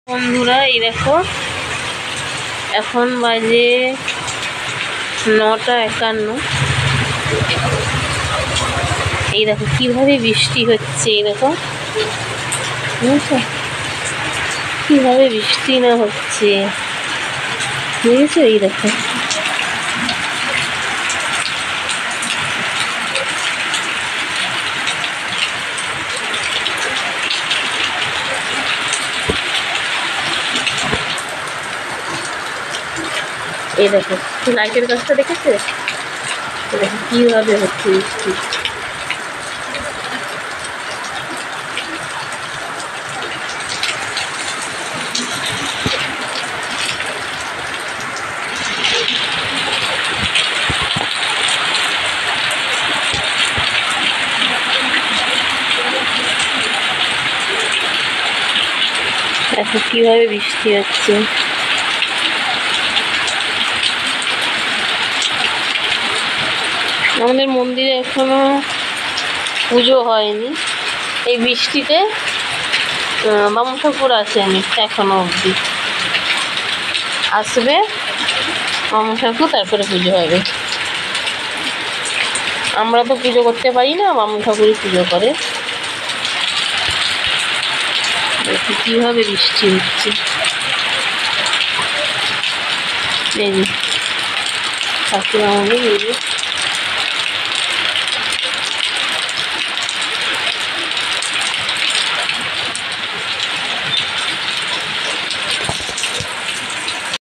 বন্ধুরা এই দেখো এখন বাজে 9:51। এই দেখো কিভাবে বৃষ্টি হচ্ছে, এই দেখো বুঝেছো কিভাবে বৃষ্টি না হচ্ছে, বুঝেছো? এই দেখো এই দেখো লাইটের কাজটা দেখেছে, দেখো কিভাবে হচ্ছে বৃষ্টি। দেখো কিভাবে বৃষ্টি হচ্ছে। আমাদের মন্দিরে এখনো পুজো হয়নি, এই বৃষ্টিতে বামুন ঠাকুর আসেনি এখনো অবধি, আসবে বামুন ঠাকুর তারপরে পুজো হবে। আমরা তো পুজো করতে পারি না, বামুন ঠাকুরই পুজো করে। কিভাবে বৃষ্টি হচ্ছে, এই ঠাকুর আমাদের